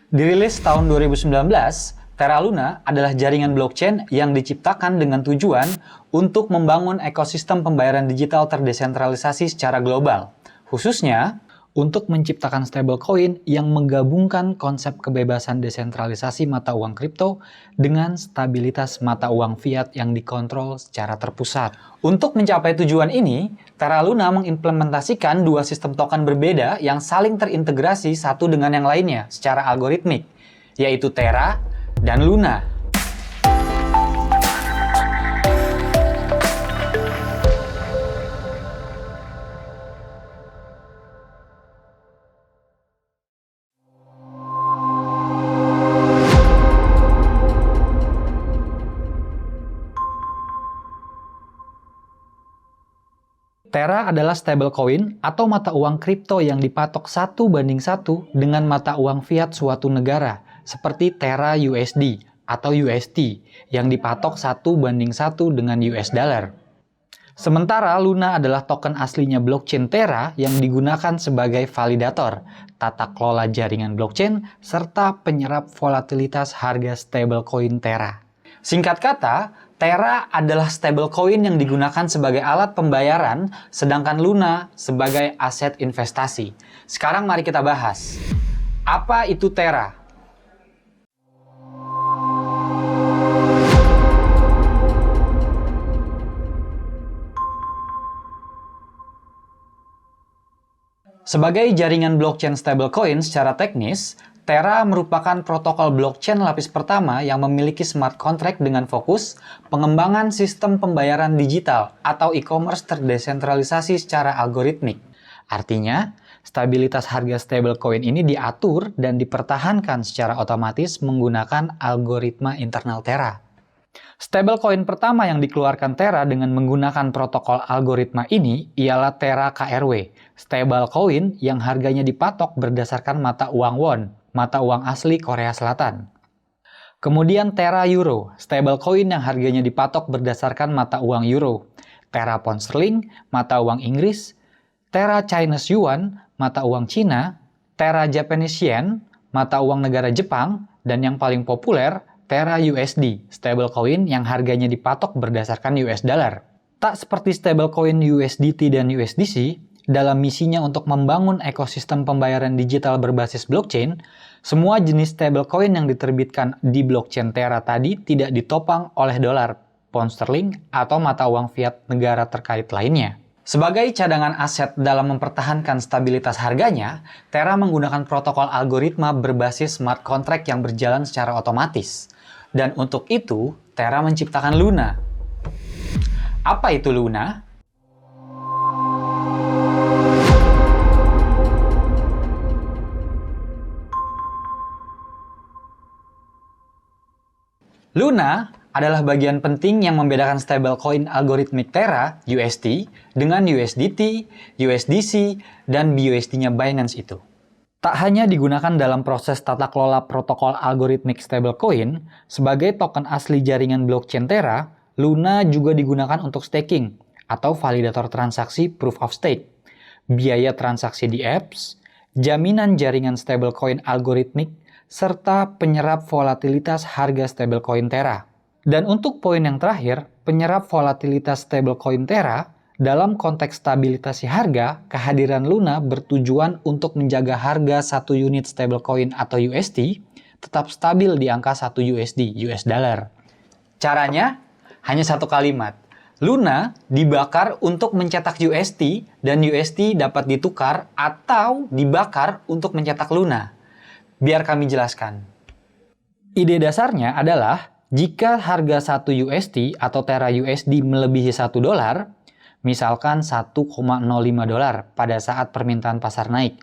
Dirilis tahun 2019, Terra Luna adalah jaringan blockchain yang diciptakan dengan tujuan untuk membangun ekosistem pembayaran digital terdesentralisasi secara global, khususnya untuk menciptakan stablecoin yang menggabungkan konsep kebebasan desentralisasi mata uang kripto dengan stabilitas mata uang fiat yang dikontrol secara terpusat. Untuk mencapai tujuan ini, Terra Luna mengimplementasikan dua sistem token berbeda yang saling terintegrasi satu dengan yang lainnya secara algoritmik, yaitu Terra dan Luna. Terra adalah stablecoin atau mata uang kripto yang dipatok 1:1 dengan mata uang fiat suatu negara, seperti Terra USD atau UST yang dipatok 1:1 dengan US dollar. Sementara Luna adalah token aslinya blockchain Terra yang digunakan sebagai validator, tata kelola jaringan blockchain, serta penyerap volatilitas harga stablecoin Terra. Singkat kata, Terra adalah stablecoin yang digunakan sebagai alat pembayaran, sedangkan Luna sebagai aset investasi. Sekarang mari kita bahas. Apa itu Terra? Sebagai jaringan blockchain stablecoin secara teknis, Terra merupakan protokol blockchain lapis pertama yang memiliki smart contract dengan fokus pengembangan sistem pembayaran digital atau e-commerce terdesentralisasi secara algoritmik. Artinya, stabilitas harga stablecoin ini diatur dan dipertahankan secara otomatis menggunakan algoritma internal Terra. Stablecoin pertama yang dikeluarkan Terra dengan menggunakan protokol algoritma ini ialah Terra KRW, stablecoin yang harganya dipatok berdasarkan mata uang won, mata uang asli Korea Selatan. Kemudian Terra Euro, stablecoin yang harganya dipatok berdasarkan mata uang euro. Terra Pound Sterling, mata uang Inggris. Terra Chinese Yuan, mata uang Cina. Terra Japanese Yen, mata uang negara Jepang. Dan yang paling populer, Terra USD, stablecoin yang harganya dipatok berdasarkan US dollar. Tak seperti stablecoin USDT dan USDC, dalam misinya untuk membangun ekosistem pembayaran digital berbasis blockchain, semua jenis stablecoin yang diterbitkan di blockchain Terra tadi tidak ditopang oleh dolar, pound sterling, atau mata uang fiat negara terkait lainnya. Sebagai cadangan aset dalam mempertahankan stabilitas harganya, Terra menggunakan protokol algoritma berbasis smart contract yang berjalan secara otomatis. Dan untuk itu, Terra menciptakan Luna. Apa itu Luna? Luna adalah bagian penting yang membedakan stablecoin algoritmik Terra, UST, dengan USDT, USDC, dan BUSD-nya Binance itu. Tak hanya digunakan dalam proses tata kelola protokol algoritmik stablecoin, sebagai token asli jaringan blockchain Terra, Luna juga digunakan untuk staking atau validator transaksi proof of stake, biaya transaksi di apps, jaminan jaringan stablecoin algoritmik, serta penyerap volatilitas harga stablecoin Terra. Dan untuk poin yang terakhir, penyerap volatilitas stablecoin Terra, dalam konteks stabilisasi harga, kehadiran Luna bertujuan untuk menjaga harga satu unit stablecoin atau UST tetap stabil di angka 1 USD, US dollar. Caranya hanya satu kalimat. Luna dibakar untuk mencetak UST dan UST dapat ditukar atau dibakar untuk mencetak Luna. Biar kami jelaskan. Ide dasarnya adalah jika harga 1 USD atau Terra USD melebihi 1 dolar, misalkan 1,05 dolar pada saat permintaan pasar naik,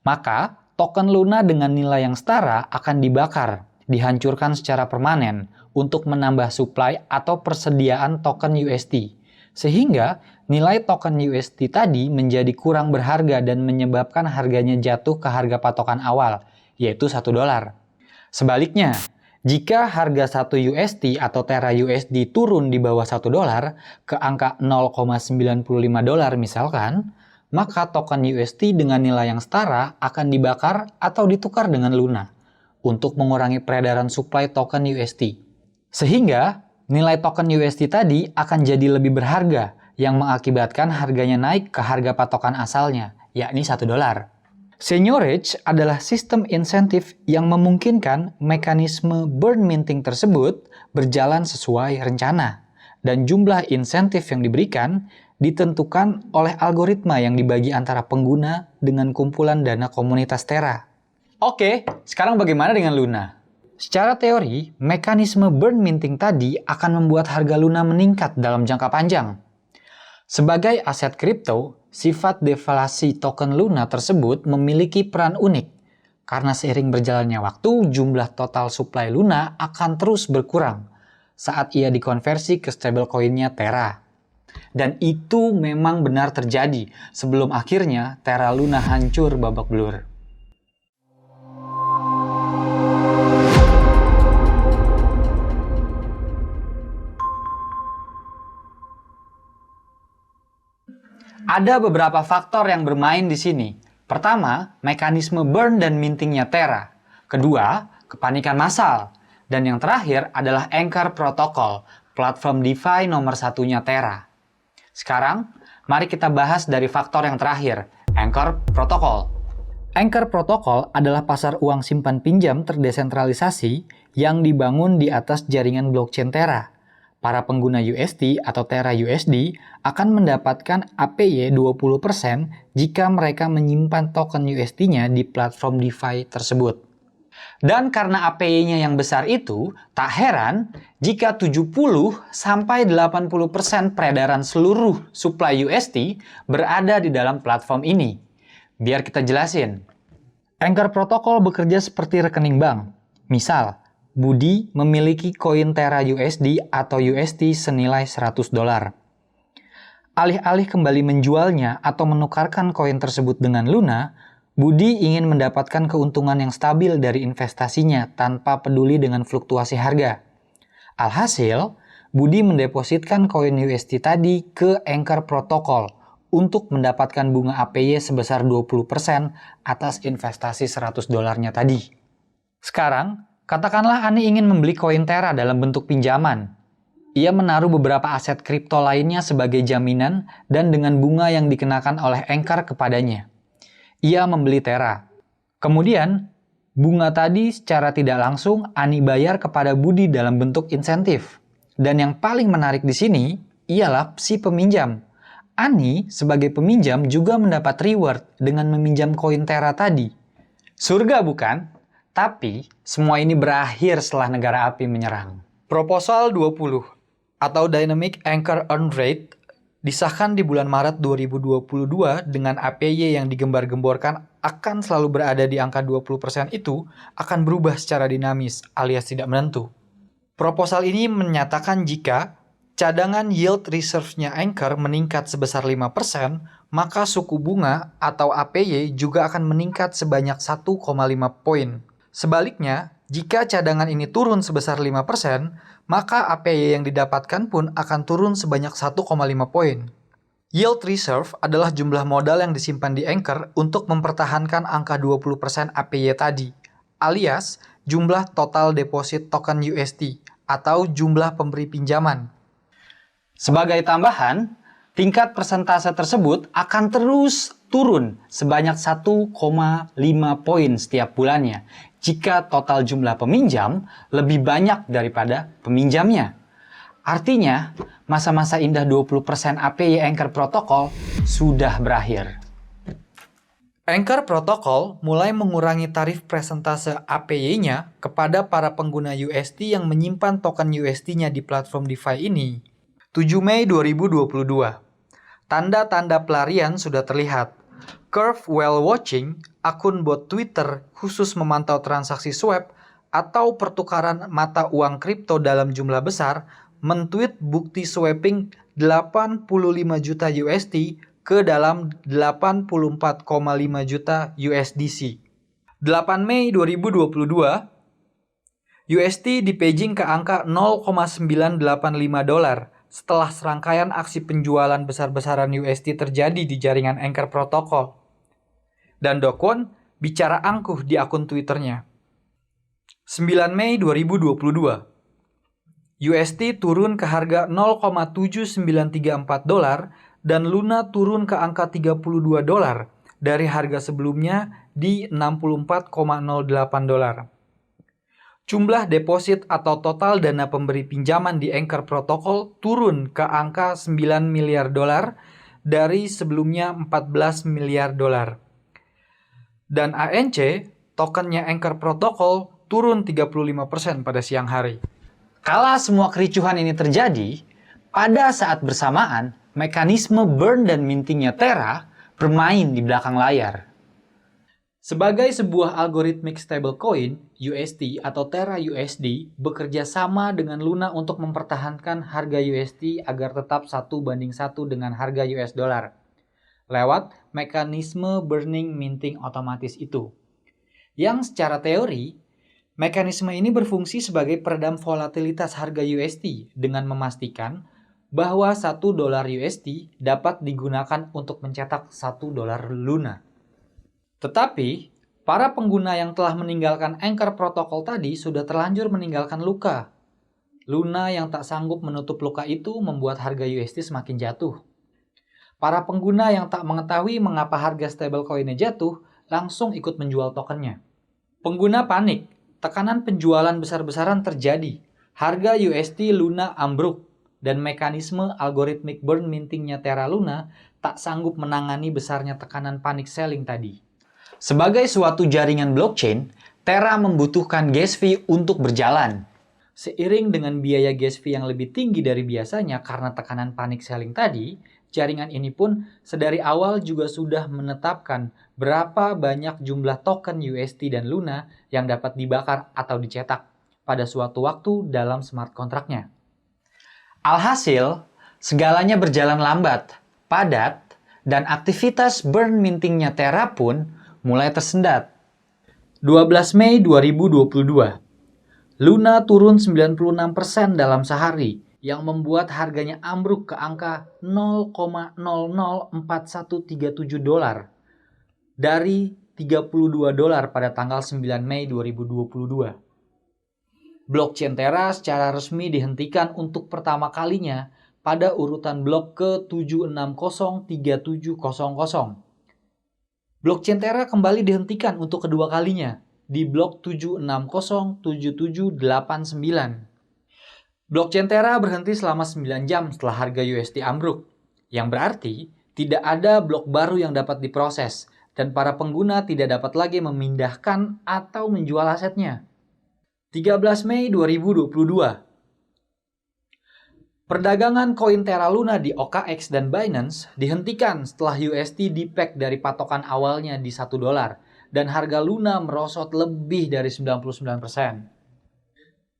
maka token Luna dengan nilai yang setara akan dibakar, dihancurkan secara permanen untuk menambah supply atau persediaan token USD. Sehingga nilai token USD tadi menjadi kurang berharga dan menyebabkan harganya jatuh ke harga patokan awal, yaitu 1 dolar. Sebaliknya, jika harga 1 USD atau Terra USD turun di bawah 1 dolar ke angka 0,95 dolar misalkan, maka token USD dengan nilai yang setara akan dibakar atau ditukar dengan Luna untuk mengurangi peredaran supply token UST. Sehingga nilai token UST tadi akan jadi lebih berharga yang mengakibatkan harganya naik ke harga patokan asalnya, yakni $1. Seigniorage adalah sistem insentif yang memungkinkan mekanisme burn minting tersebut berjalan sesuai rencana, dan jumlah insentif yang diberikan ditentukan oleh algoritma yang dibagi antara pengguna dengan kumpulan dana komunitas Terra. Oke, sekarang bagaimana dengan Luna? Secara teori, mekanisme burn minting tadi akan membuat harga Luna meningkat dalam jangka panjang. Sebagai aset kripto, sifat deflasi token Luna tersebut memiliki peran unik. Karena seiring berjalannya waktu, jumlah total supply Luna akan terus berkurang saat ia dikonversi ke stablecoin-nya Terra. Dan itu memang benar terjadi sebelum akhirnya Terra Luna hancur babak belur. Ada beberapa faktor yang bermain di sini. Pertama, mekanisme burn dan mintingnya Terra. Kedua, kepanikan massal. Dan yang terakhir adalah Anchor Protocol, platform DeFi nomor satunya Terra. Sekarang, mari kita bahas dari faktor yang terakhir, Anchor Protocol. Anchor Protocol adalah pasar uang simpan pinjam terdesentralisasi yang dibangun di atas jaringan blockchain Terra. Para pengguna UST atau Terra USD akan mendapatkan APY 20% jika mereka menyimpan token USD-nya di platform DeFi tersebut. Dan karena APY-nya yang besar itu, tak heran jika 70-80% peredaran seluruh supply USD berada di dalam platform ini. Biar kita jelasin. Anchor Protocol bekerja seperti rekening bank. Misal, Budi memiliki koin Terra USD atau UST senilai $100. Alih-alih kembali menjualnya atau menukarkan koin tersebut dengan Luna, Budi ingin mendapatkan keuntungan yang stabil dari investasinya tanpa peduli dengan fluktuasi harga. Alhasil, Budi mendepositkan koin UST tadi ke Anchor Protocol untuk mendapatkan bunga APY sebesar 20% atas investasi $100-nya tadi. Sekarang, katakanlah Ani ingin membeli koin Terra dalam bentuk pinjaman. Ia menaruh beberapa aset kripto lainnya sebagai jaminan dan dengan bunga yang dikenakan oleh Anchor kepadanya. Ia membeli Terra. Kemudian, bunga tadi secara tidak langsung Ani bayar kepada Budi dalam bentuk insentif. Dan yang paling menarik di sini ialah si peminjam. Ani sebagai peminjam juga mendapat reward dengan meminjam koin Terra tadi. Surga bukan? Tapi semua ini berakhir setelah negara api menyerang. Proposal 20 atau Dynamic Anchor Earn Rate disahkan di bulan Maret 2022 dengan APY yang digembar-gemborkan akan selalu berada di angka 20% itu akan berubah secara dinamis alias tidak menentu. Proposal ini menyatakan jika cadangan yield reserve-nya Anchor meningkat sebesar 5%, maka suku bunga atau APY juga akan meningkat sebanyak 1,5 poin. Sebaliknya, jika cadangan ini turun sebesar 5%, maka APY yang didapatkan pun akan turun sebanyak 1,5 poin. Yield reserve adalah jumlah modal yang disimpan di Anchor untuk mempertahankan angka 20% APY tadi, alias jumlah total deposit token USD atau jumlah pemberi pinjaman. Sebagai tambahan, tingkat persentase tersebut akan terus turun sebanyak 1,5 poin setiap bulannya jika total jumlah peminjam lebih banyak daripada peminjamnya. Artinya, masa-masa indah 20% APY Anchor Protocol sudah berakhir. Anchor Protocol mulai mengurangi tarif persentase APY-nya kepada para pengguna USD yang menyimpan token USD-nya di platform DeFi ini. 7 Mei 2022. Tanda-tanda pelarian sudah terlihat. Curve Whale Watching, akun bot Twitter khusus memantau transaksi swap atau pertukaran mata uang kripto dalam jumlah besar, mentweet bukti swapping 85 juta USD ke dalam 84,5 juta USDC. 8 Mei 2022, USD dipaging ke angka $0,985 setelah serangkaian aksi penjualan besar-besaran USD terjadi di jaringan Anchor Protocol. Dan Do Kwon bicara angkuh di akun Twitternya. 9 Mei 2022, USD turun ke harga 0,7934 dolar dan Luna turun ke angka 32 dolar dari harga sebelumnya di 64,08 dolar. Jumlah deposit atau total dana pemberi pinjaman di Anchor Protocol turun ke angka 9 miliar dolar dari sebelumnya 14 miliar dolar. Dan ANC, tokennya Anchor Protocol, turun 35% pada siang hari. Kala semua kericuhan ini terjadi, pada saat bersamaan, mekanisme burn dan mintingnya Terra bermain di belakang layar. Sebagai sebuah algorithmic stablecoin, UST atau Terra USD bekerja sama dengan Luna untuk mempertahankan harga USD agar tetap 1:1 dengan harga US dollar lewat mekanisme burning minting otomatis itu. Yang secara teori, mekanisme ini berfungsi sebagai peredam volatilitas harga USD dengan memastikan bahwa 1 dolar USD dapat digunakan untuk mencetak 1 dolar Luna. Tetapi, para pengguna yang telah meninggalkan Anchor Protocol tadi sudah terlanjur meninggalkan luka. Luna yang tak sanggup menutup luka itu membuat harga USD semakin jatuh. Para pengguna yang tak mengetahui mengapa harga stablecoin-nya jatuh langsung ikut menjual tokennya. Pengguna panik, tekanan penjualan besar-besaran terjadi, harga USD Luna ambruk, dan mekanisme algorithmic burn mintingnya Terra Luna tak sanggup menangani besarnya tekanan panic selling tadi. Sebagai suatu jaringan blockchain, Terra membutuhkan gas fee untuk berjalan. Seiring dengan biaya gas fee yang lebih tinggi dari biasanya karena tekanan panic selling tadi, jaringan ini pun sedari awal juga sudah menetapkan berapa banyak jumlah token USD dan Luna yang dapat dibakar atau dicetak pada suatu waktu dalam smart kontraknya. Alhasil, segalanya berjalan lambat, padat, dan aktivitas burn mintingnya Terra pun mulai tersendat. 12 Mei 2022, Luna turun 96% dalam sehari, yang membuat harganya ambruk ke angka 0,004137 dolar dari 32 dolar pada tanggal 9 Mei 2022. Blockchain Terra secara resmi dihentikan untuk pertama kalinya pada urutan blok ke-7603700. Blockchain Terra kembali dihentikan untuk kedua kalinya di blok 7607789. Blockchain Terra berhenti selama 9 jam setelah harga USD ambruk, yang berarti tidak ada blok baru yang dapat diproses dan para pengguna tidak dapat lagi memindahkan atau menjual asetnya. 13 Mei 2022, perdagangan koin Terra Luna di OKX dan Binance dihentikan setelah USD di-peg dari patokan awalnya di 1 dolar dan harga Luna merosot lebih dari 99%.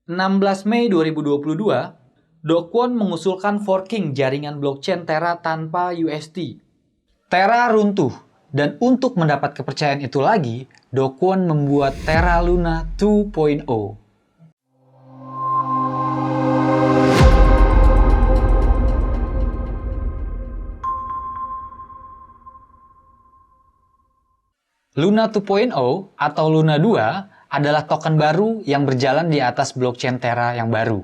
16 Mei 2022, Do Kwon mengusulkan forking jaringan blockchain Terra tanpa USD. Terra runtuh, dan untuk mendapat kepercayaan itu lagi, Do Kwon membuat Terra Luna 2.0. Luna 2.0 atau Luna 2 adalah token baru yang berjalan di atas blockchain Terra yang baru.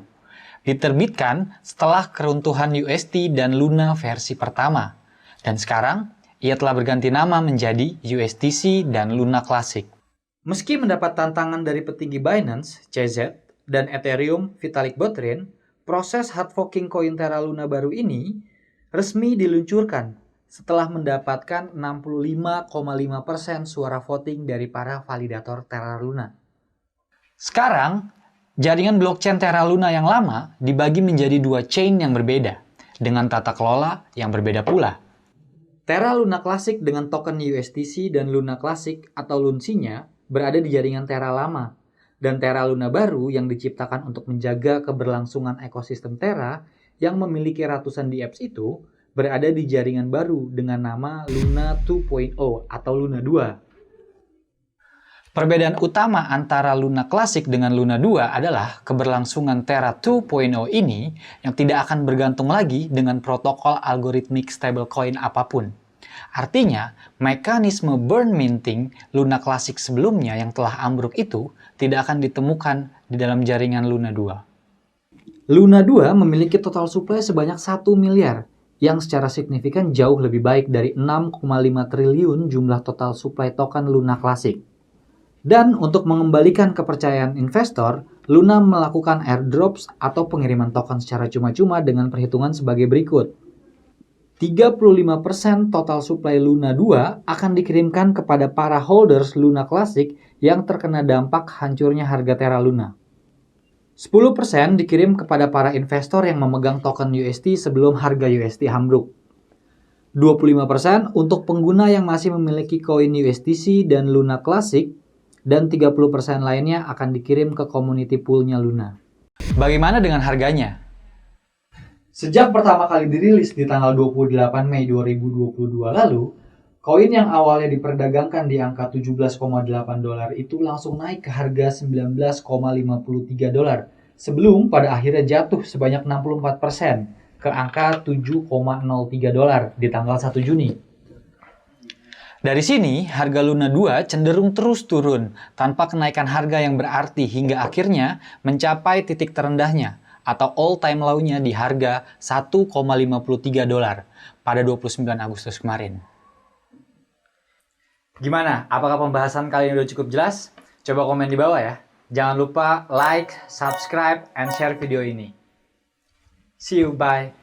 Diterbitkan setelah keruntuhan USD dan Luna versi pertama. Dan sekarang, ia telah berganti nama menjadi USDC dan Luna Classic. Meski mendapat tantangan dari petinggi Binance, CZ, dan Ethereum, Vitalik Buterin, proses hard forking koin Terra Luna baru ini resmi diluncurkan setelah mendapatkan 65,5% suara voting dari para validator Terra Luna. Sekarang, jaringan blockchain Terra Luna yang lama dibagi menjadi 2 chain yang berbeda, dengan tata kelola yang berbeda pula. Terra Luna Classic dengan token USDC dan Luna Classic atau LUNC-nya berada di jaringan Terra lama, dan Terra Luna baru yang diciptakan untuk menjaga keberlangsungan ekosistem Terra yang memiliki ratusan dApps itu berada di jaringan baru dengan nama Luna 2.0 atau Luna 2. Perbedaan utama antara Luna Classic dengan Luna 2 adalah keberlangsungan Terra 2.0 ini yang tidak akan bergantung lagi dengan protokol algoritmik stablecoin apapun. Artinya, mekanisme burn minting Luna klasik sebelumnya yang telah ambruk itu tidak akan ditemukan di dalam jaringan Luna 2. Luna 2 memiliki total supply sebanyak 1 miliar, yang secara signifikan jauh lebih baik dari 6,5 triliun jumlah total supply token Luna klasik. Dan untuk mengembalikan kepercayaan investor, Luna melakukan airdrops atau pengiriman token secara cuma-cuma dengan perhitungan sebagai berikut. 35% total supply Luna 2 akan dikirimkan kepada para holders Luna Classic yang terkena dampak hancurnya harga Terra Luna. 10% dikirim kepada para investor yang memegang token UST sebelum harga UST ambruk. 25% untuk pengguna yang masih memiliki koin USDC dan Luna Classic, dan 30% lainnya akan dikirim ke community pool-nya Luna. Bagaimana dengan harganya? Sejak pertama kali dirilis di tanggal 28 Mei 2022 lalu, koin yang awalnya diperdagangkan di angka 17,8 dolar itu langsung naik ke harga 19,53 dolar, sebelum pada akhirnya jatuh sebanyak 64% ke angka 7,03 dolar di tanggal 1 Juni. Dari sini, harga Luna 2 cenderung terus turun tanpa kenaikan harga yang berarti hingga akhirnya mencapai titik terendahnya atau all-time low-nya di harga 1,53 dolar pada 29 Agustus kemarin. Gimana? Apakah pembahasan kali ini udah cukup jelas? Coba komen di bawah ya. Jangan lupa like, subscribe, and share video ini. See you, bye!